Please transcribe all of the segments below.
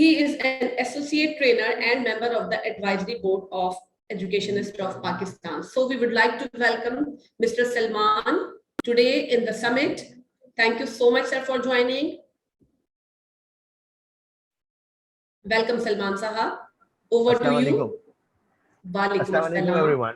He is an associate trainer and member of the advisory board of Educationists of Pakistan. So we would like to welcome Mr. Salman today in the summit. Thank you so much, sir, for joining. Welcome, Salman Sahab. Over to you. Assalamualaikum everyone.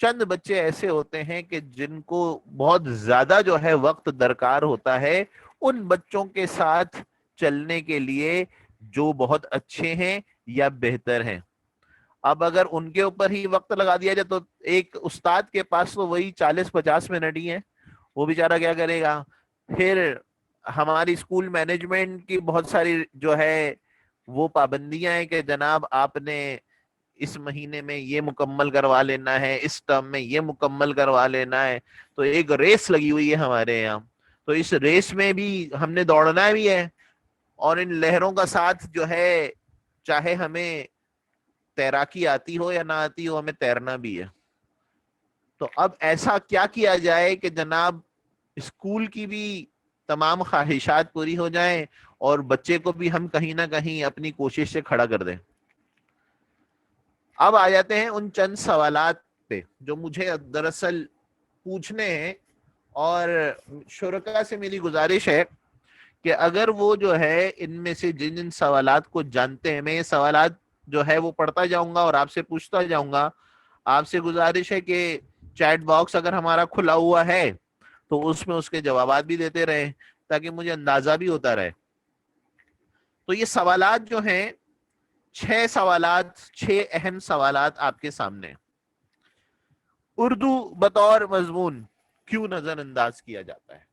چند بچے ایسے ہوتے ہیں کہ جن کو بہت زیادہ جو ہے وقت درکار ہوتا ہے ان بچوں کے ساتھ چلنے کے لیے جو بہت اچھے ہیں یا بہتر ہیں. اب اگر ان کے اوپر ہی وقت لگا دیا جائے تو ایک استاد کے پاس تو وہی 40-50 منٹ ہی ہیں, وہ بیچارہ کیا کرے گا. پھر ہماری اسکول مینجمنٹ کی بہت ساری جو ہے وہ پابندیاں ہیں کہ جناب آپ نے اس مہینے میں یہ مکمل کروا لینا ہے, اس ٹرم میں یہ مکمل کروا لینا ہے. تو ایک ریس لگی ہوئی ہے ہمارے یہاں, تو اس ریس میں بھی ہم نے دوڑنا بھی ہے, اور ان لہروں کا ساتھ جو ہے چاہے ہمیں تیراکی آتی ہو یا نہ آتی ہو, ہمیں تیرنا بھی ہے. تو اب ایسا کیا کیا جائے کہ جناب اسکول کی بھی تمام خواہشات پوری ہو جائیں اور بچے کو بھی ہم کہیں نہ کہیں اپنی کوشش سے کھڑا کر دیں. اب آ جاتے ہیں ان چند سوالات پہ جو مجھے دراصل پوچھنے ہیں, اور شرکا سے میری گزارش ہے کہ اگر وہ جو ہے ان میں سے جن جن سوالات کو جانتے ہیں, میں یہ سوالات جو ہے وہ پڑھتا جاؤں گا اور آپ سے پوچھتا جاؤں گا. آپ سے گزارش ہے کہ چیٹ باکس اگر ہمارا کھلا ہوا ہے تو اس میں اس کے جوابات بھی دیتے رہیں تاکہ مجھے اندازہ بھی ہوتا رہے. تو یہ سوالات جو ہیں 6 سوالات, 6 اہم سوالات آپ کے سامنے. اردو بطور مضمون کیوں نظر انداز کیا جاتا ہے؟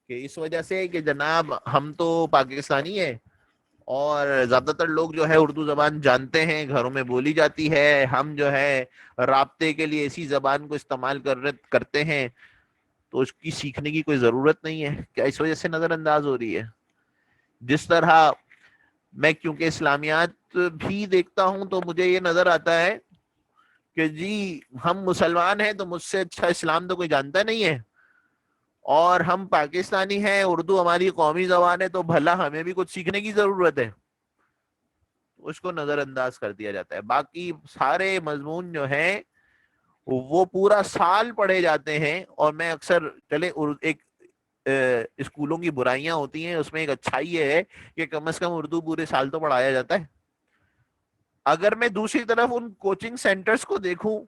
کہ اس وجہ سے کہ جناب ہم تو پاکستانی ہیں اور زیادہ تر لوگ جو ہے اردو زبان جانتے ہیں, گھروں میں بولی جاتی ہے, ہم جو ہے رابطے کے لیے اسی زبان کو استعمال کرتے ہیں, تو اس کی سیکھنے کی کوئی ضرورت نہیں ہے. کیا اس وجہ سے نظر انداز ہو رہی ہے؟ جس طرح میں کیونکہ اسلامیات بھی دیکھتا ہوں تو مجھے یہ نظر آتا ہے کہ جی ہم مسلمان ہیں تو مجھ سے اچھا اسلام تو کوئی جانتا نہیں ہے, اور ہم پاکستانی ہیں, اردو ہماری قومی زبان ہے, تو بھلا ہمیں بھی کچھ سیکھنے کی ضرورت ہے. اس کو نظر انداز کر دیا جاتا ہے. باقی سارے مضمون جو ہیں وہ پورا سال پڑھے جاتے ہیں, اور میں اکثر چلے ایک اسکولوں کی برائیاں ہوتی ہیں, اس میں ایک اچھائی یہ ہے کہ کم از کم اردو پورے سال تو پڑھایا جاتا ہے. اگر میں دوسری طرف ان کوچنگ سینٹرز کو دیکھوں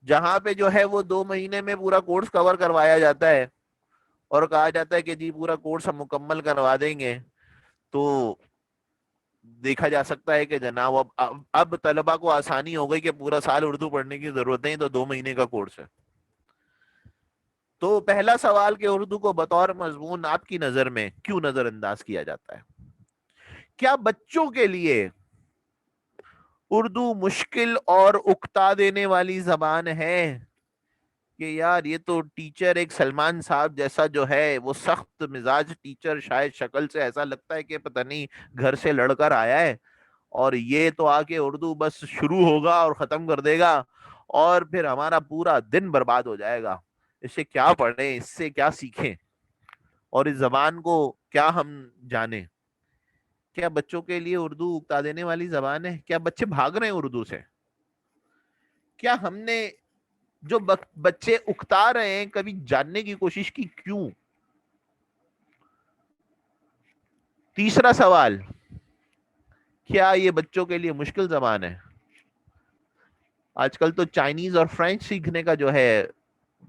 جہاں پہ جو ہے وہ 2 مہینے میں پورا کورس کور کروایا جاتا ہے اور کہا جاتا ہے کہ جی پورا کورس ہم مکمل کروا دیں گے, تو دیکھا جا سکتا ہے کہ جناب اب طلبہ کو آسانی ہو گئی کہ پورا سال اردو پڑھنے کی ضرورت نہیں, تو 2 مہینے کا کورس ہے. تو پہلا سوال کہ اردو کو بطور مضمون آپ کی نظر میں کیوں نظر انداز کیا جاتا ہے؟ کیا بچوں کے لیے اردو مشکل اور اکتا دینے والی زبان ہے کہ یار یہ تو ٹیچر ایک سلمان صاحب جیسا جو ہے وہ سخت مزاج ٹیچر, شاید شکل سے ایسا لگتا ہے کہ پتہ نہیں گھر سے لڑ کر آیا ہے, اور یہ تو آ کے اردو بس شروع ہوگا اور ختم کر دے گا اور پھر ہمارا پورا دن برباد ہو جائے گا. اس سے کیا پڑھیں, اس سے کیا سیکھیں, اور اس زبان کو کیا ہم جانیں؟ کیا بچوں کے لیے اردو اکتا دینے والی زبان ہے؟ کیا بچے بھاگ رہے ہیں اردو سے؟ کیا ہم نے جو بچے اکتا رہے ہیں کبھی جاننے کی کوشش کی کیوں؟ تیسرا سوال, کیا یہ بچوں کے لیے مشکل زبان ہے؟ آج کل تو چائنیز اور فرینچ سیکھنے کا جو ہے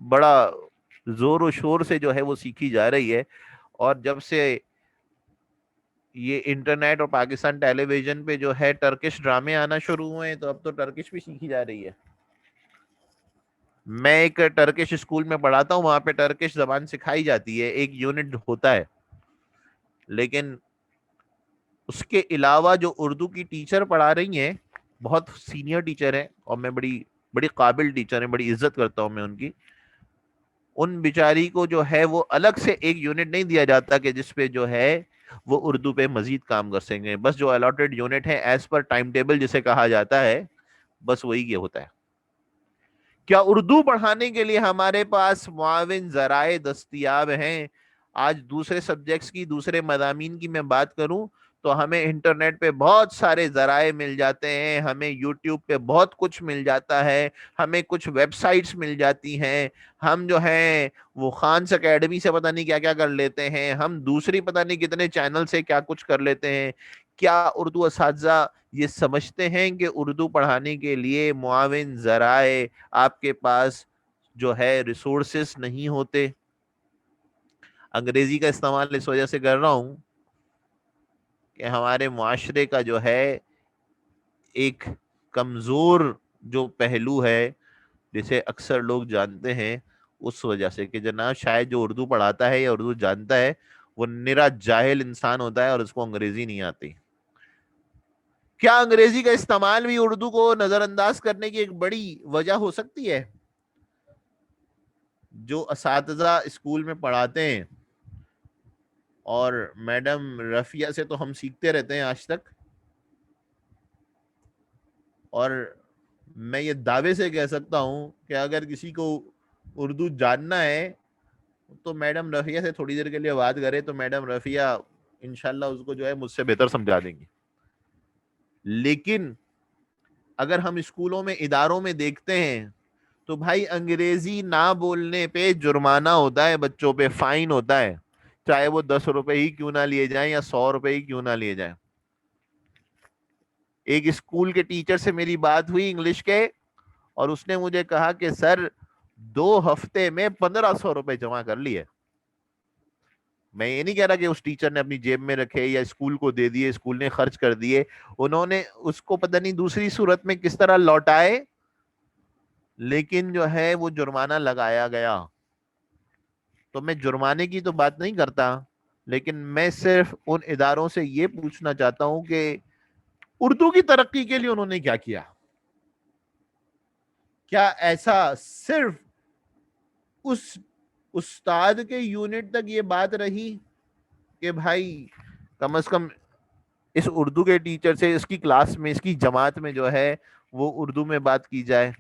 بڑا زور و شور سے جو ہے وہ سیکھی جا رہی ہے, اور جب سے یہ انٹرنیٹ اور پاکستان ٹیلی ویژن پہ جو ہے ٹرکش ڈرامے آنا شروع ہوئے ہیں تو اب تو ٹرکش بھی سیکھی جا رہی ہے. میں ایک ٹرکش اسکول میں پڑھاتا ہوں, وہاں پہ ٹرکش زبان سکھائی جاتی ہے, ایک یونٹ ہوتا ہے, لیکن اس کے علاوہ جو اردو کی ٹیچر پڑھا رہی ہیں بہت سینئر ٹیچر ہیں, اور میں بڑی قابل ٹیچر ہیں, بڑی عزت کرتا ہوں میں ان کی. ان بیچاری کو جو ہے وہ الگ سے ایک یونٹ نہیں دیا جاتا کہ جس پہ جو ہے وہ اردو پہ مزید کام کر سکیں. بس جو الاٹڈ یونٹ ہے ایز پر ٹائم ٹیبل جسے کہا جاتا ہے, بس وہی یہ ہوتا ہے. کیا اردو پڑھانے کے لیے ہمارے پاس معاون ذرائع دستیاب ہیں؟ آج دوسرے سبجیکٹس کی, دوسرے مضامین کی میں بات کروں تو ہمیں انٹرنیٹ پہ بہت سارے ذرائع مل جاتے ہیں, ہمیں یوٹیوب پہ بہت کچھ مل جاتا ہے, ہمیں کچھ ویب سائٹس مل جاتی ہیں, ہم جو ہیں وہ خانس اکیڈمی سے پتہ نہیں کیا کیا کر لیتے ہیں, ہم دوسری پتہ نہیں کتنے چینل سے کیا کچھ کر لیتے ہیں. کیا اردو اساتذہ یہ سمجھتے ہیں کہ اردو پڑھانے کے لیے معاون ذرائع آپ کے پاس جو ہے ریسورسز نہیں ہوتے؟ انگریزی کا استعمال اس وجہ سے کر رہا ہوں کہ ہمارے معاشرے کا جو ہے ایک کمزور جو پہلو ہے جسے اکثر لوگ جانتے ہیں، اس وجہ سے کہ جناب شاید جو اردو پڑھاتا ہے یا اردو جانتا ہے وہ نرا جاہل انسان ہوتا ہے اور اس کو انگریزی نہیں آتی۔ کیا انگریزی کا استعمال بھی اردو کو نظر انداز کرنے کی ایک بڑی وجہ ہو سکتی ہے؟ جو اساتذہ اسکول میں پڑھاتے ہیں، اور میڈم رفیہ سے تو ہم سیکھتے رہتے ہیں آج تک، اور میں یہ دعوے سے کہہ سکتا ہوں کہ اگر کسی کو اردو جاننا ہے تو میڈم رفیہ سے تھوڑی دیر کے لیے بات کرے تو میڈم رفیہ انشاءاللہ اس کو جو ہے مجھ سے بہتر سمجھا دیں گی۔ لیکن اگر ہم اسکولوں میں اداروں میں دیکھتے ہیں تو بھائی انگریزی نہ بولنے پہ جرمانہ ہوتا ہے، بچوں پہ فائن ہوتا ہے، چاہے وہ 10 روپے ہی کیوں نہ لیے جائیں یا 100 روپے ہی کیوں نہ لیے جائیں۔ ایک اسکول کے ٹیچر سے میری بات ہوئی انگلش کے، اور اس نے مجھے کہا کہ سر 2 ہفتے میں 1500 روپے جمع کر لیے۔ میں یہ نہیں کہہ رہا کہ اس ٹیچر نے اپنی جیب میں رکھے یا اسکول کو دے دیے، اسکول نے خرچ کر دیے، انہوں نے اس کو پتہ نہیں دوسری صورت میں کس طرح لوٹائے، لیکن جو ہے وہ جرمانہ لگایا گیا۔ تو میں جرمانے کی تو بات نہیں کرتا، لیکن میں صرف ان اداروں سے یہ پوچھنا چاہتا ہوں کہ اردو کی ترقی کے لیے انہوں نے کیا کیا؟ کیا ایسا صرف اس استاد کے یونٹ تک یہ بات رہی کہ بھائی کم از کم اس اردو کے ٹیچر سے اس کی کلاس میں، اس کی جماعت میں جو ہے وہ اردو میں بات کی جائے،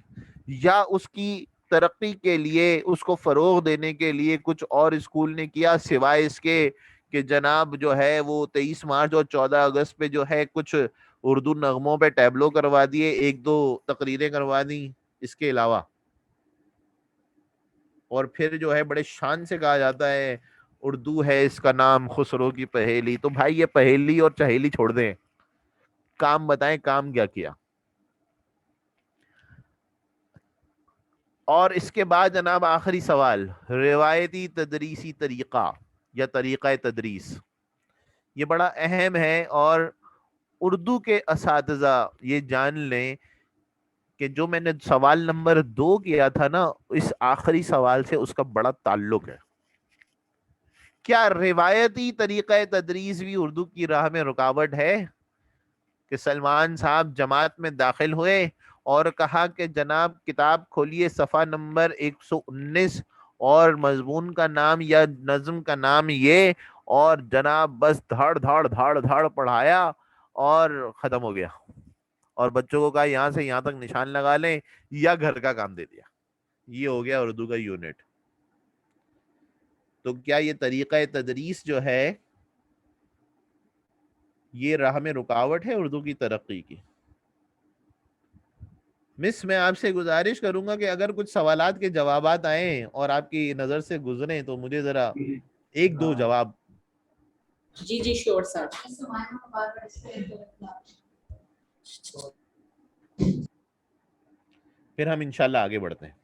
یا اس کی ترقی کے لیے، اس کو فروغ دینے کے لیے کچھ اور اسکول نے کیا سوائے اس کے کہ جناب جو ہے وہ 23 مارچ اور 14 اگست پہ جو ہے کچھ اردو نغموں پہ ٹیبلو کروا دیے، 1-2 تقریریں کروا دیں، اس کے علاوہ؟ اور پھر جو ہے بڑے شان سے کہا جاتا ہے اردو ہے اس کا نام خسرو کی پہیلی۔ تو بھائی یہ پہیلی اور چہیلی چھوڑ دیں، کام بتائیں، کام کیا کیا؟ اور اس کے بعد جناب آخری سوال، روایتی تدریسی طریقہ یا طریقہ تدریس، یہ بڑا اہم ہے، اور اردو کے اساتذہ یہ جان لیں کہ جو میں نے سوال نمبر 2 کیا تھا نا، اس آخری سوال سے اس کا بڑا تعلق ہے۔ کیا روایتی طریقہ تدریس بھی اردو کی راہ میں رکاوٹ ہے؟ کہ سلمان صاحب جماعت میں داخل ہوئے اور کہا کہ جناب کتاب کھولیے صفحہ نمبر 119 اور مضمون کا نام یا نظم کا نام یہ، اور جناب بس دھاڑ دھاڑ دھاڑ دھاڑ پڑھایا اور ختم ہو گیا، اور بچوں کو کہا یہاں سے یہاں تک نشان لگا لیں یا گھر کا کام دے دیا، یہ ہو گیا اردو کا یونٹ۔ تو کیا یہ طریقہ تدریس جو ہے یہ راہ میں رکاوٹ ہے اردو کی ترقی کی؟ مس میں آپ سے گزارش کروں گا کہ اگر کچھ سوالات کے جوابات آئیں اور آپ کی نظر سے گزریں تو مجھے ذرا 1-2 جواب۔ جی جی شیور سر۔ پھر ہم انشاءاللہ آگے بڑھتے ہیں۔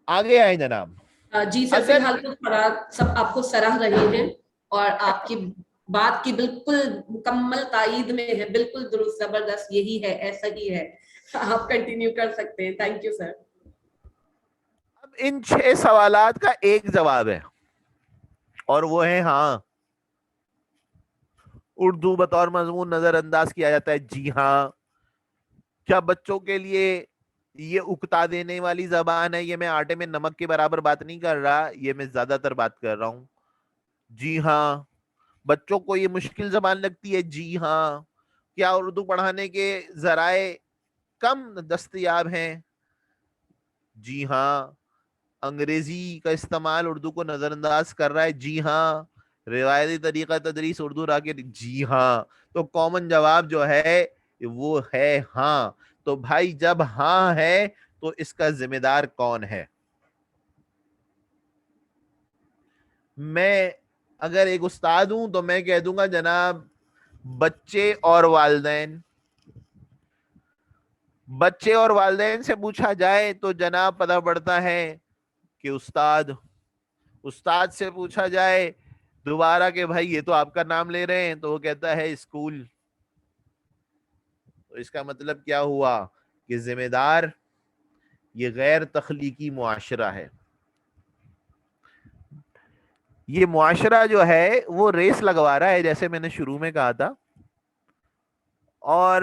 آگے آئیں جناب۔ جی سر، فی اگر الحال تو تھوڑا سب آپ کو سراہ رہے ہیں اور آپ کی بات کی بالکل مکمل تائید میں ہے، بالکل درست، زبردست، یہی ہے، ایسا ہی ہے، آپ کنٹینیو کر سکتے ہیں۔ Thank you sir. اب ان 6 سوالات کا ایک جواب ہے، اور وہ ہے ہاں اردو بطور مضمون نظر انداز کیا جاتا ہے۔ جی ہاں۔ کیا بچوں کے لیے یہ اکتا دینے والی زبان ہے؟ یہ میں آٹے میں نمک کے برابر بات نہیں کر رہا، یہ میں زیادہ تر بات کر رہا ہوں۔ جی ہاں۔ بچوں کو یہ مشکل زبان لگتی ہے؟ جی ہاں۔ کیا اردو پڑھانے کے ذرائع کم دستیاب ہیں؟ جی ہاں۔ انگریزی کا استعمال اردو کو نظر انداز کر رہا ہے؟ جی ہاں۔ روایتی طریقہ تدریس اردو راہ کے؟ جی ہاں۔ تو کامن جواب جو ہے وہ ہے ہاں۔ تو بھائی جب ہاں ہے تو اس کا ذمہ دار کون ہے؟ میں اگر ایک استاد ہوں تو میں کہہ دوں گا جناب بچے اور والدین. بچے اور والدین سے پوچھا جائے تو جناب پتہ پڑتا ہے کہ استاد. استاد سے پوچھا جائے دوبارہ کہ بھائی یہ تو آپ کا نام لے رہے ہیں تو وہ کہتا ہے اسکول. تو اس کا مطلب کیا ہوا کہ ذمہ دار یہ غیر تخلیقی معاشرہ ہے. یہ معاشرہ جو ہے وہ ریس لگوا رہا ہے جیسے میں نے شروع میں کہا تھا, اور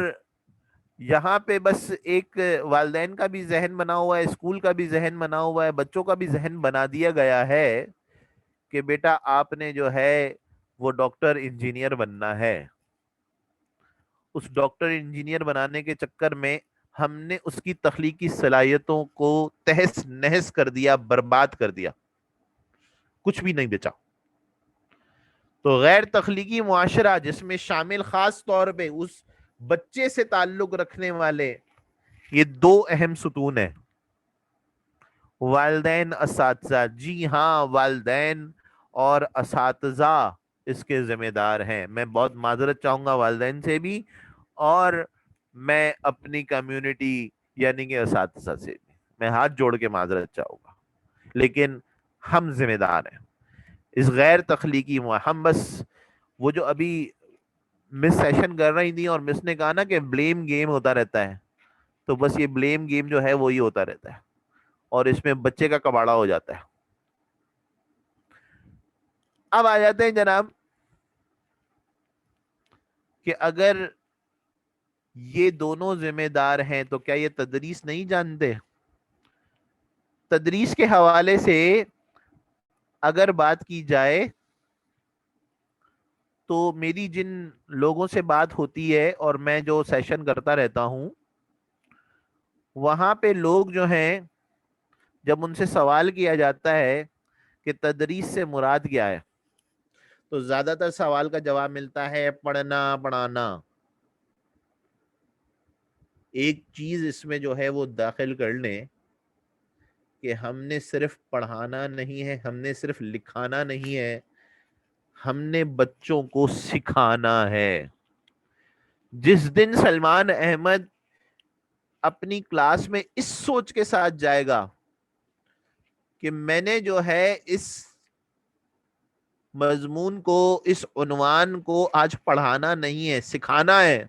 یہاں پہ بس ایک والدین کا بھی ذہن بنا ہوا ہے, اسکول کا بھی ذہن بنا ہوا ہے, بچوں کا بھی ذہن بنا دیا گیا ہے کہ بیٹا آپ نے جو ہے وہ ڈاکٹر انجینئر بننا ہے. اس ڈاکٹر انجینئر بنانے کے چکر میں ہم نے اس کی تخلیقی صلاحیتوں کو تہس نہس کر دیا, برباد کر دیا, کچھ بھی نہیں بچا. تو غیر تخلیقی معاشرہ جس میں شامل خاص طور پہ اس بچے سے تعلق رکھنے والے یہ دو اہم ستون ہیں, والدین اساتذہ. جی ہاں, والدین اور اساتذہ اس کے ذمہ دار ہیں. میں بہت معذرت چاہوں گا والدین سے بھی, اور میں اپنی کمیونٹی یعنی کہ اساتذہ سے بھی میں ہاتھ جوڑ کے معذرت چاہوں گا, لیکن ہم ذمہ دار ہیں اس غیر تخلیقی ہم بس وہ جو ابھی مس سیشن کر رہی تھی اور مس نے کہا نا کہ بلیم گیم ہوتا رہتا ہے, تو بس یہ بلیم گیم جو ہے وہی ہوتا رہتا ہے اور اس میں بچے کا کباڑا ہو جاتا ہے. اب آ جاتے ہیں جناب کہ اگر یہ دونوں ذمہ دار ہیں تو کیا یہ تدریس نہیں جانتے؟ تدریس کے حوالے سے اگر بات کی جائے تو میری جن لوگوں سے بات ہوتی ہے اور میں جو سیشن کرتا رہتا ہوں وہاں پہ لوگ جو ہیں جب ان سے سوال کیا جاتا ہے کہ تدریس سے مراد کیا ہے تو زیادہ تر سوال کا جواب ملتا ہے پڑھنا پڑھانا. ایک چیز اس میں جو ہے وہ داخل کر لیں کہ ہم نے صرف پڑھانا نہیں ہے, ہم نے صرف لکھانا نہیں ہے, ہم نے بچوں کو سکھانا ہے. جس دن سلمان احمد اپنی کلاس میں اس سوچ کے ساتھ جائے گا کہ میں نے جو ہے اس مضمون کو, اس عنوان کو آج پڑھانا نہیں ہے سکھانا ہے,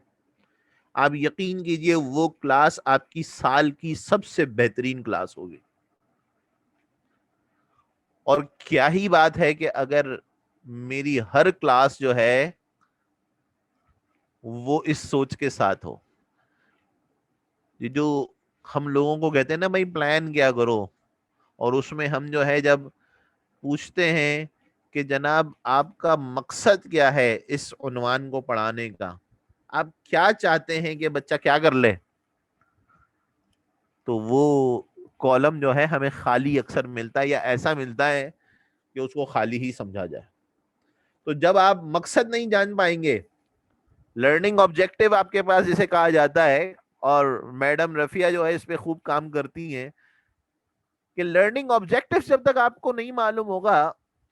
آپ یقین کیجئے وہ کلاس آپ کی سال کی سب سے بہترین کلاس ہوگی. اور کیا ہی بات ہے کہ اگر میری ہر کلاس جو ہے وہ اس سوچ کے ساتھ ہو. یہ جو ہم لوگوں کو کہتے ہیں نا بھائی پلان کیا کرو, اور اس میں ہم جو ہے جب پوچھتے ہیں کہ جناب آپ کا مقصد کیا ہے اس عنوان کو پڑھانے کا, آپ کیا چاہتے ہیں کہ بچہ کیا کر لے, تو وہ کالم جو ہے ہمیں خالی اکثر ملتا ہے یا ایسا ملتا ہے کہ اس کو خالی ہی سمجھا جائے. تو جب آپ مقصد نہیں جان پائیں گے, لرننگ آبجیکٹو آپ کے پاس جسے کہا جاتا ہے, اور میڈم رفیہ جو ہے اس پہ خوب کام کرتی ہیں کہ لرننگ آبجیکٹو جب تک آپ کو نہیں معلوم ہوگا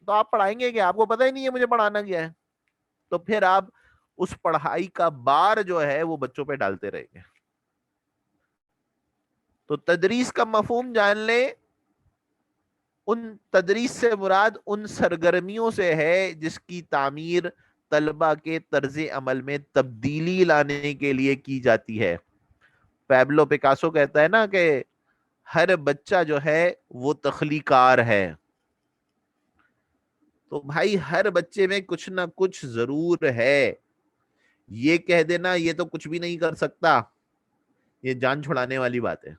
تو آپ پڑھائیں گے کیا, آپ کو پتہ ہی نہیں ہے مجھے پڑھانا کیا ہے, تو پھر آپ اس پڑھائی کا بار جو ہے وہ بچوں پہ ڈالتے رہیں گے. تو تدریس کا مفہوم جان لیں, ان تدریس سے مراد ان سرگرمیوں سے ہے جس کی تعمیر طلبہ کے طرز عمل میں تبدیلی لانے کے لیے کی جاتی ہے. پیبلو پیکاسو کہتا ہے نا کہ ہر بچہ جو ہے وہ تخلیقار ہے. تو بھائی ہر بچے میں کچھ نہ کچھ ضرور ہے. یہ کہہ دینا یہ تو کچھ بھی نہیں کر سکتا, یہ جان چھڑانے والی بات ہے.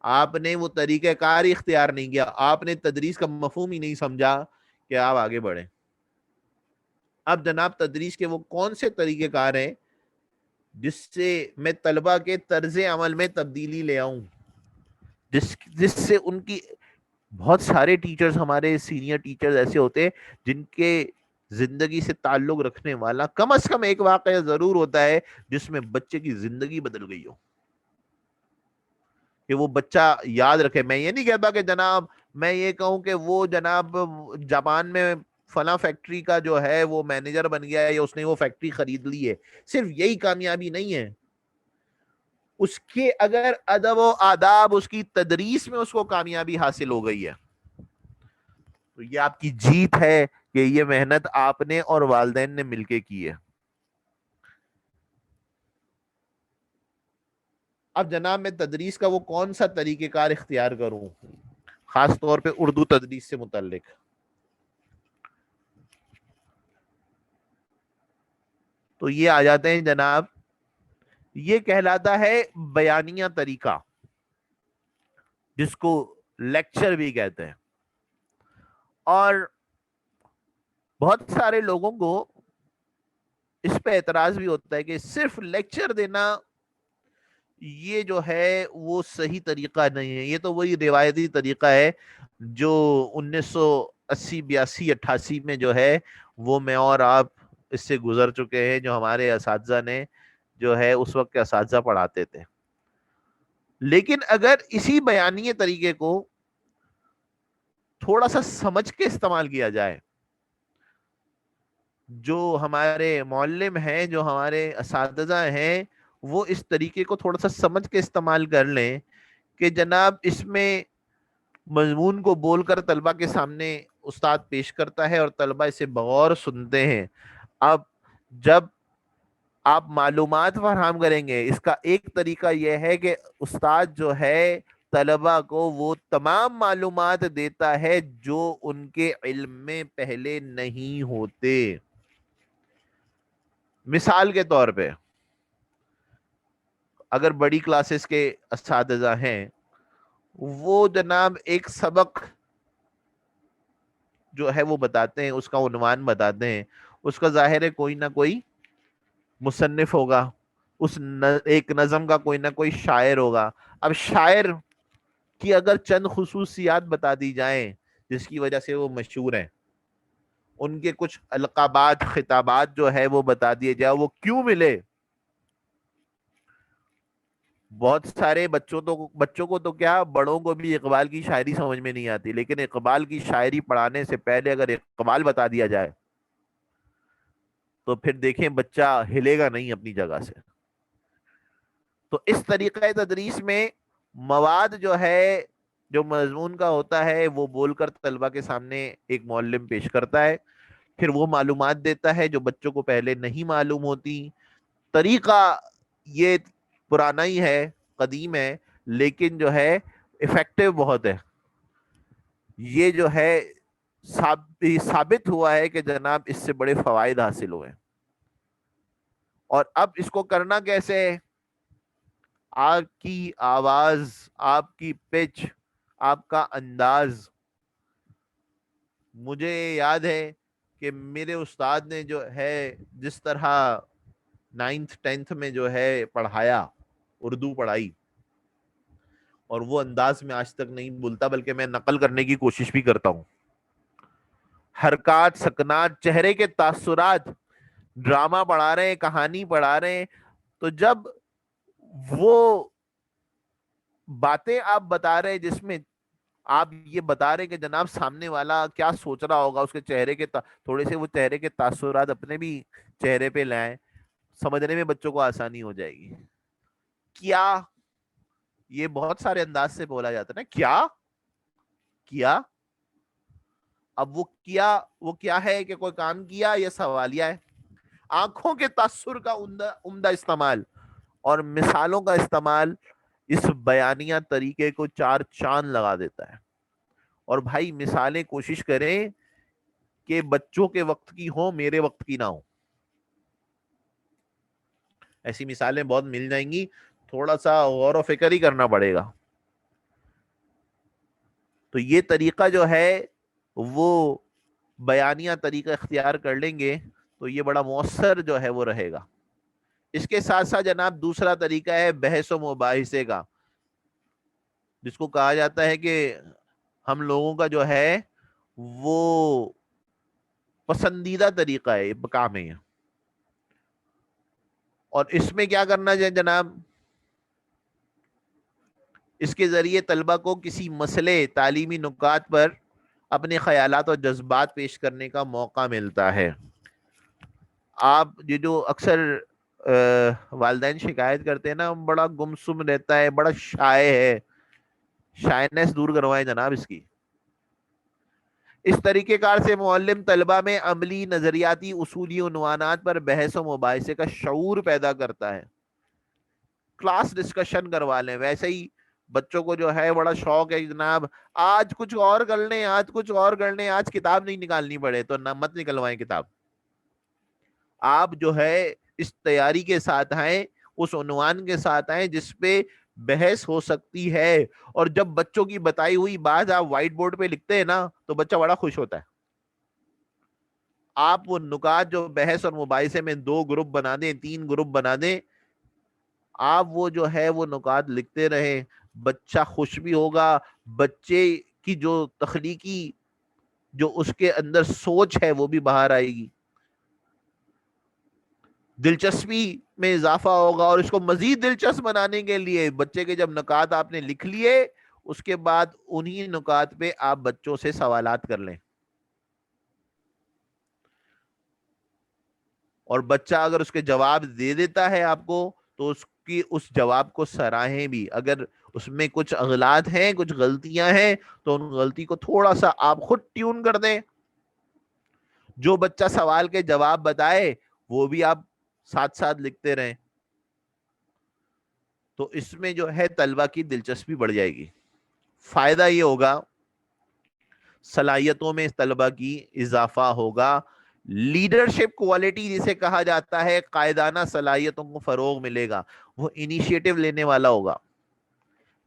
آپ نے وہ طریقہ کار اختیار نہیں کیا, آپ نے تدریس کا مفہوم ہی نہیں سمجھا کہ آپ آگے بڑھیں. اب جناب تدریس کے وہ کون سے طریقہ کار ہیں جس سے میں طلبہ کے طرز عمل میں تبدیلی لے آؤں, جس سے ان کی بہت سارے ٹیچرز, ہمارے سینئر ٹیچرز ایسے ہوتے ہیں جن کے زندگی سے تعلق رکھنے والا کم از کم ایک واقعہ ضرور ہوتا ہے جس میں بچے کی زندگی بدل گئی ہو, کہ وہ بچہ یاد رکھے. میں یہ نہیں کہتا کہ جناب میں یہ کہوں کہ وہ جناب جاپان میں فلاں فیکٹری کا جو ہے وہ مینیجر بن گیا ہے یا اس نے وہ فیکٹری خرید لی ہے. صرف یہی کامیابی نہیں ہے, اس کے اگر ادب و آداب, اس کی تدریس میں اس کو کامیابی حاصل ہو گئی ہے تو یہ آپ کی جیت ہے کہ یہ محنت آپ نے اور والدین نے مل کے کی ہے. اب جناب میں تدریس کا وہ کون سا طریقہ کار اختیار کروں, خاص طور پہ اردو تدریس سے متعلق. تو یہ آ جاتے ہیں جناب, یہ کہلاتا ہے بیانیہ طریقہ, جس کو لیکچر بھی کہتے ہیں. اور بہت سارے لوگوں کو اس پہ اعتراض بھی ہوتا ہے کہ صرف لیکچر دینا یہ جو ہے وہ صحیح طریقہ نہیں ہے, یہ تو وہی روایتی طریقہ ہے جو 1980 82 88 میں جو ہے وہ میں اور آپ اس سے گزر چکے ہیں, جو ہمارے اساتذہ نے جو ہے اس وقت کے اساتذہ پڑھاتے تھے. لیکن اگر اسی بیانیے طریقے کو تھوڑا سا سمجھ کے استعمال کیا جائے, جو ہمارے معلم ہیں, جو ہمارے اساتذہ ہیں, وہ اس طریقے کو تھوڑا سا سمجھ کے استعمال کر لیں کہ جناب اس میں مضمون کو بول کر طلبہ کے سامنے استاد پیش کرتا ہے اور طلبہ اسے بغور سنتے ہیں. اب جب آپ معلومات فراہم کریں گے, اس کا ایک طریقہ یہ ہے کہ استاد جو ہے طلبہ کو وہ تمام معلومات دیتا ہے جو ان کے علم میں پہلے نہیں ہوتے. مثال کے طور پہ اگر بڑی کلاسز کے اساتذہ ہیں, وہ جناب ایک سبق جو ہے وہ بتاتے ہیں, اس کا عنوان بتاتے ہیں, اس کا ظاہر ہے کوئی نہ کوئی مصنف ہوگا, ایک نظم کا کوئی نہ کوئی شاعر ہوگا. اب شاعر کی اگر چند خصوصیات بتا دی جائیں جس کی وجہ سے وہ مشہور ہیں, ان کے کچھ القابات خطابات جو ہے وہ بتا دیے جائے, وہ کیوں ملے. بہت سارے بچوں کو تو کیا, بڑوں کو بھی اقبال کی شاعری سمجھ میں نہیں آتی, لیکن اقبال کی شاعری پڑھانے سے پہلے اگر اقبال بتا دیا جائے تو پھر دیکھیں بچہ ہلے گا نہیں اپنی جگہ سے. تو اس طریقہ تدریس میں مواد جو ہے, جو مضمون کا ہوتا ہے, وہ بول کر طلبہ کے سامنے ایک معلم پیش کرتا ہے, پھر وہ معلومات دیتا ہے جو بچوں کو پہلے نہیں معلوم ہوتی. طریقہ یہ پرانا ہی ہے, قدیم ہے, لیکن جو ہے افیکٹو بہت ہے. یہ جو ہے ثابت ہوا ہے کہ جناب اس سے بڑے فوائد حاصل ہوئے. اور اب اس کو کرنا کیسے ہے, آپ کی آواز, آپ کی پچ, آپ کا انداز. مجھے یاد ہے کہ میرے استاد نے جو ہے جس طرح 9th 10th میں جو ہے پڑھایا, اردو پڑھائی, اور وہ انداز میں آج تک نہیں بھولتا, بلکہ میں نقل کرنے کی کوشش بھی کرتا ہوں. حرکات, سکنات, چہرے کے تاثرات, ڈرامہ پڑھا رہے ہیں, کہانی پڑھا رہے ہیں, تو جب وہ باتیں آپ بتا رہے ہیں جس میں آپ یہ بتا رہے ہیں کہ جناب سامنے والا کیا سوچ رہا ہوگا, اس کے چہرے کے تھوڑے سے وہ چہرے کے تاثرات اپنے بھی چہرے پہ لائیں, سمجھنے میں بچوں کو آسانی ہو جائے گی. کیا, یہ بہت سارے انداز سے بولا جاتا ہے نا, کیا. اب وہ کیا ہے کہ کوئی کام کیا یا سوالیہ ہے. آنکھوں کے تاثر کا عمدہ استعمال اور مثالوں کا استعمال اس بیانیہ طریقے کو 4 چاند لگا دیتا ہے. اور بھائی مثالیں کوشش کریں کہ بچوں کے وقت کی ہوں, میرے وقت کی نہ ہوں. ایسی مثالیں بہت مل جائیں گی, تھوڑا سا غور و فکر ہی کرنا پڑے گا. تو یہ طریقہ جو ہے وہ بیانیہ طریقہ اختیار کر لیں گے تو یہ بڑا مؤثر جو ہے وہ رہے گا. اس کے ساتھ ساتھ جناب دوسرا طریقہ ہے بحث و مباحثے کا, جس کو کہا جاتا ہے کہ ہم لوگوں کا جو ہے وہ پسندیدہ طریقہ ہے, کام ہے. اور اس میں کیا کرنا چاہیے جناب, اس کے ذریعے طلبہ کو کسی مسئلے, تعلیمی نکات پر اپنے خیالات اور جذبات پیش کرنے کا موقع ملتا ہے. آپ یہ جو اکثر والدین شکایت کرتے ہیں نا بڑا گمسم رہتا ہے, بڑا شائع ہے, شائنس دور کروائیں جناب اس کی. اس طریقہ کار سے معلم طلبہ میں عملی, نظریاتی, اصولی عنوانات پر بحث و مباحثے کا شعور پیدا کرتا ہے. کلاس ڈسکشن کروا لیں. ویسے ہی بچوں کو جو ہے بڑا شوق ہے جناب آج کچھ اور کر لیں, آج کچھ اور کر لیں, آج کتاب نہیں نکالنی پڑے, تو نہ مت نکلوائیں کتاب. آپ جو ہے اس تیاری کے ساتھ آئیں, اس عنوان کے ساتھ آئیں جس پہ بحث ہو سکتی ہے. اور جب بچوں کی بتائی ہوئی بات آپ وائٹ بورڈ پہ لکھتے ہیں نا تو بچہ بڑا خوش ہوتا ہے. آپ وہ نکات جو بحث اور مباحثے میں 2 گروپ بنا دیں, 3 گروپ بنا دیں, آپ وہ جو ہے وہ نکات لکھتے رہیں, بچہ خوش بھی ہوگا. بچے کی جو تخلیقی جو اس کے اندر سوچ ہے وہ بھی باہر آئے گی, دلچسپی میں اضافہ ہوگا. اور اس کو مزید دلچسپ بنانے کے لیے بچے کے جب نکات آپ نے لکھ لیے اس کے بعد انہی نکات پہ آپ بچوں سے سوالات کر لیں. اور بچہ اگر اس کے جواب دے دیتا ہے آپ کو تو اس جواب کو سراہیں بھی. اگر اس میں کچھ اغلاط ہیں, کچھ غلطیاں ہیں, تو ان غلطی کو تھوڑا سا آپ خود ٹیون کر دیں. جو بچہ سوال کے جواب بتائے وہ بھی آپ ساتھ ساتھ لکھتے رہیں. تو اس میں جو ہے طلبہ کی دلچسپی بڑھ جائے گی. فائدہ یہ ہوگا صلاحیتوں میں طلبہ کی اضافہ ہوگا. لیڈرشپ کوالٹی جسے کہا جاتا ہے, قائدانہ صلاحیتوں کو فروغ ملے گا. وہ انیشیٹو لینے والا ہوگا.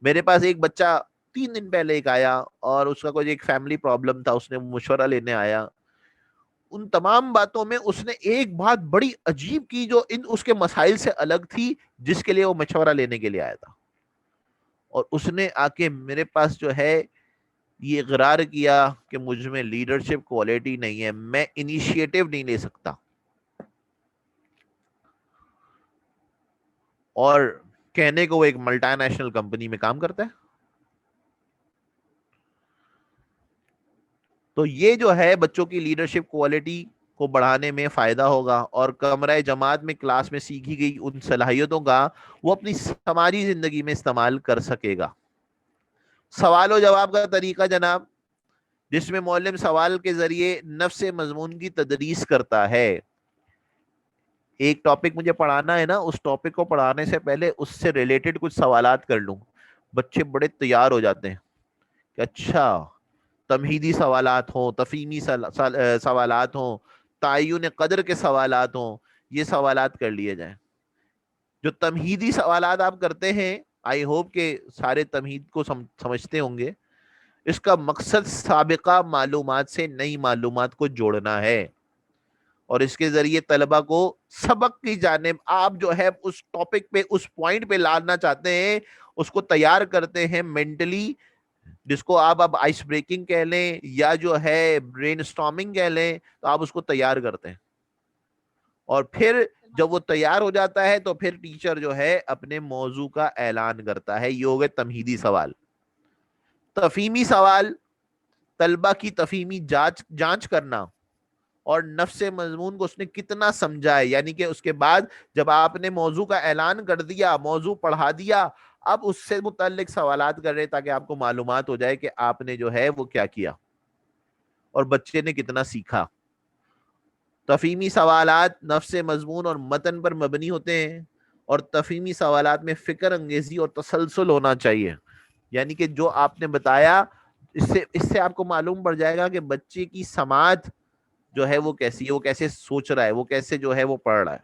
میرے پاس ایک بچہ 3 دن پہلے ایک آیا اور اس کا کوئی ایک فیملی پرابلم تھا, اس نے مشورہ لینے آیا. ان تمام باتوں میں اس نے ایک بات بڑی عجیب کی جو اس کے مسائل سے الگ تھی جس کے لیے وہ مشورہ لینے کے لیے آیا تھا. اور اس نے آ کے میرے پاس جو ہے یہ اقرار کیا کہ مجھ میں لیڈرشپ کوالٹی نہیں ہے, میں انیشیٹو نہیں لے سکتا. اور کہنے کو وہ ایک ملٹی نیشنل کمپنی میں کام کرتا ہے. تو یہ جو ہے بچوں کی لیڈرشپ کوالٹی کو بڑھانے میں فائدہ ہوگا. اور کمرہ جماعت میں کلاس میں سیکھی گئی ان صلاحیتوں کا وہ اپنی سماجی زندگی میں استعمال کر سکے گا. سوال و جواب کا طریقہ جناب, جس میں معلم سوال کے ذریعے نفس مضمون کی تدریس کرتا ہے. ایک ٹاپک مجھے پڑھانا ہے نا, اس ٹاپک کو پڑھانے سے پہلے اس سے ریلیٹڈ کچھ سوالات کر لوں. بچے بڑے تیار ہو جاتے ہیں کہ اچھا تمہیدی سوالات ہوں, تفہیمی سوالات ہوں, تعین قدر کے سوالات ہوں, یہ سوالات کر لیے جائیں. جو تمہیدی سوالات آپ کرتے ہیں, آئی ہوپ کہ سارے تمہید کو سمجھتے ہوں گے. اس کا مقصد سابقہ معلومات سے نئی معلومات کو جوڑنا ہے, اور اس کے ذریعے طلبہ کو سبق کی جانب آپ جو ہے اس ٹاپک پہ, اس پوائنٹ پہ لانا چاہتے ہیں, اس کو تیار کرتے ہیں مینٹلی, جس کو آپ اب آئس بریکنگ کہہ لیں یا جو ہے برین اسٹارمنگ کہہ لیں, تو آپ اس کو تیار کرتے ہیں. اور پھر جب وہ تیار ہو جاتا ہے تو پھر ٹیچر جو ہے اپنے موضوع کا اعلان کرتا ہے. یہ ہو گئے تمہیدی سوال. تفہیمی سوال, طلبہ کی تفہیمی جانچ کرنا اور نفس مضمون کو اس نے کتنا سمجھا ہے. یعنی کہ اس کے بعد جب آپ نے موضوع کا اعلان کر دیا, موضوع پڑھا دیا, اب اس سے متعلق سوالات کر رہے تاکہ آپ کو معلومات ہو جائے کہ آپ نے جو ہے وہ کیا کیا اور بچے نے کتنا سیکھا. تفہیمی سوالات نفس مضمون اور متن پر مبنی ہوتے ہیں, اور تفہیمی سوالات میں فکر انگیزی اور تسلسل ہونا چاہیے. یعنی کہ جو آپ نے بتایا اس سے آپ کو معلوم پڑ جائے گا کہ بچے کی سماعت جو ہے وہ کیسی ہے, وہ کیسے سوچ رہا ہے, وہ کیسے جو ہے وہ پڑھ رہا ہے.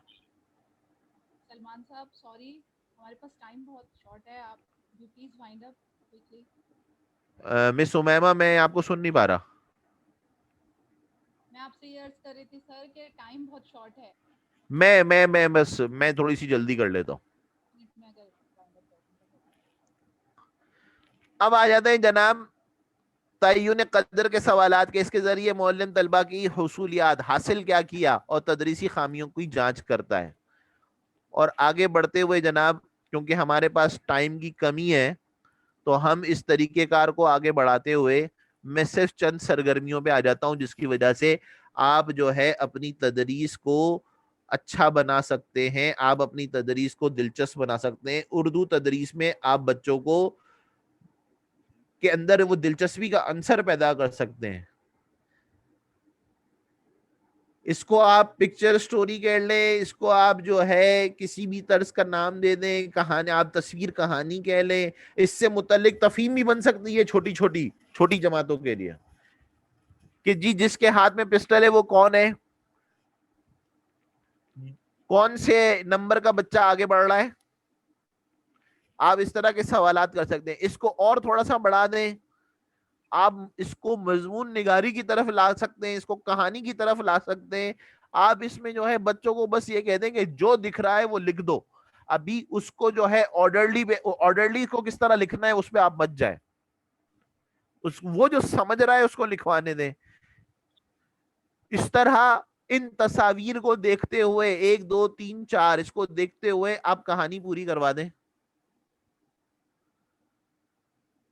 سلمان صاحب سوری, ہمارے پاس ٹائم بہت شارٹ ہے, آپ پلیز وائنڈ اپ کوئکلی. مس امیمہ میں آپ کو سن نہیں پا رہا. میں آپ سے یہ عرض کر رہی تھی سر کہ ٹائم بہت شارٹ ہے. میں تھوڑی سی جلدی کر لیتا ہوں. میں اگر وائنڈ اپ کروں تو اب آ جاتے ہیں جناب تعین قدر کے سوالات کے. اس کے ذریعے معلم طلبہ کی حصولیات, حاصل کیا کیا, اور تدریسی خامیوں کی جانچ کرتا ہے. اور آگے بڑھتے ہوئے جناب, کیونکہ ہمارے پاس ٹائم کی کمی ہے, تو ہم اس طریقہ کار کو آگے بڑھاتے ہوئے میں صرف چند سرگرمیوں پہ آ جاتا ہوں جس کی وجہ سے آپ جو ہے اپنی تدریس کو اچھا بنا سکتے ہیں, آپ اپنی تدریس کو دلچسپ بنا سکتے ہیں. اردو تدریس میں آپ بچوں کو کے اندر وہ دلچسپی کا عنصر پیدا کر سکتے ہیں. اس کو آپ پکچر سٹوری کہہ لیں, اس کو آپ جو ہے کسی بھی طرز کا نام دے دیں, کہانی آپ تصویر کہانی کہہ لیں, اس سے متعلق تفہیم بھی بن سکتی ہے چھوٹی جماعتوں کے لیے کہ جی جس کے ہاتھ میں پسٹل ہے وہ کون ہے, کون سے نمبر کا بچہ آگے بڑھ رہا ہے. آپ اس طرح کے سوالات کر سکتے ہیں. اس کو اور تھوڑا سا بڑھا دیں, آپ اس کو مضمون نگاری کی طرف لا سکتے ہیں, اس کو کہانی کی طرف لا سکتے ہیں. آپ اس میں جو ہے بچوں کو بس یہ کہہ دیں کہ جو دکھ رہا ہے وہ لکھ دو. ابھی اس کو جو ہے آرڈرلی کو کس طرح لکھنا ہے اس پہ آپ بچ جائیں, وہ جو سمجھ رہا ہے اس کو لکھوانے دیں. اس طرح ان تصاویر کو دیکھتے ہوئے 1 2 3 4 اس کو دیکھتے ہوئے آپ کہانی پوری کروا دیں.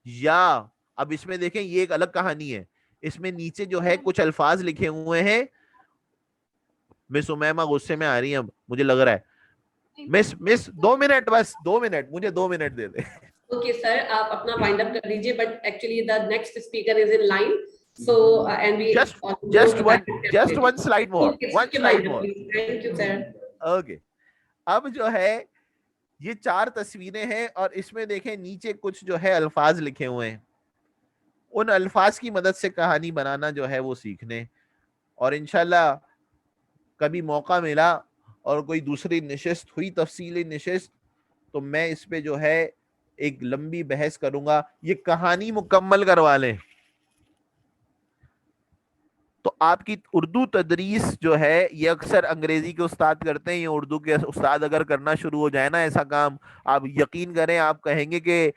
یا اب اس میں دیکھیں یہ ایک الگ کہانی ہے, اس میں نیچے جو ہے کچھ الفاظ لکھے ہوئے ہیں. مس امیمہ غصے میں آ رہی ہیں, مجھے لگ رہا ہے. مس 2 منٹ, بس 2 منٹ, مجھے 2 منٹ دے دیں. Okay, sir, آپ اپنا وائنڈ اپ کر لیجیے, but actually the next speaker is in line. So, and we Just all know just the one time just capability. one slide more. Okay, One skip slide wind up, more. please. Thank you, sir. Okay. اب جو ہے یہ 4 تصویریں ہیں اور اس میں دیکھیں نیچے کچھ جو ہے الفاظ لکھے ہوئے ہیں. ان الفاظ کی مدد سے کہانی بنانا جو ہے وہ سیکھنے, اور انشاءاللہ کبھی موقع ملا اور کوئی دوسری نشست ہوئی, تفصیلی نشست, تو میں اس پہ جو ہے ایک لمبی بحث کروں گا. یہ کہانی مکمل کروا لیں تو آپ کی اردو تدریس جو ہے, یہ اکثر انگریزی کے استاد کرتے ہیں, یہ اردو کے استاد اگر کرنا شروع ہو جائے نا ایسا کام, آپ یقین کریں آپ کہیں گے کہ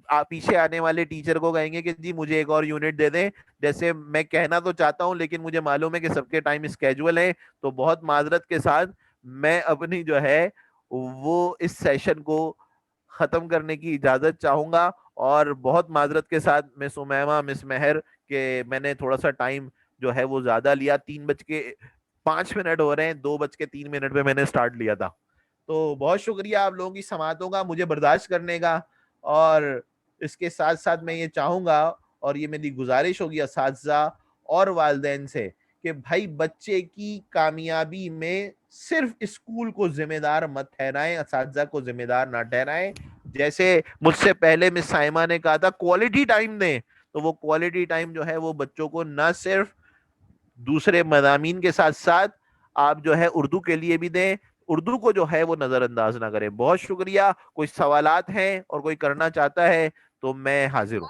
آپ پیچھے آنے والے ٹیچر کو کہیں گے کہ جی مجھے ایک اور یونٹ دے دیں. جیسے میں کہنا تو چاہتا ہوں لیکن مجھے معلوم ہے کہ سب کے ٹائم اسکیجول ہیں, تو بہت معذرت کے ساتھ میں اپنی جو ہے وہ اس سیشن کو ختم کرنے کی اجازت چاہوں گا. اور بہت معذرت کے ساتھ مس امیمہ, مس مہر, کہ میں نے تھوڑا سا ٹائم جو ہے وہ زیادہ لیا. 3:05 ہو رہے ہیں, 2:03 پہ میں نے سٹارٹ لیا تھا. تو بہت شکریہ آپ لوگوں کی سماعتوں کا, مجھے برداشت کرنے کا. اور اس کے ساتھ ساتھ میں یہ چاہوں گا, اور یہ میری گزارش ہوگی اساتذہ اور والدین سے, کہ بھائی بچے کی کامیابی میں صرف اسکول کو ذمہ دار مت ٹھہرائیں, اساتذہ کو ذمہ دار نہ ٹھہرائیں. جیسے مجھ سے پہلے مس سائمہ نے کہا تھا کوالٹی ٹائم دیں, تو وہ کوالٹی ٹائم جو ہے وہ بچوں کو نہ صرف دوسرے مضامین کے ساتھ ساتھ آپ جو ہے اردو کے لیے بھی دیں, اردو کو جو ہے وہ نظر انداز نہ کریں. بہت شکریہ. کوئی سوالات ہیں اور کوئی کرنا چاہتا ہے تو میں حاضر ہوں.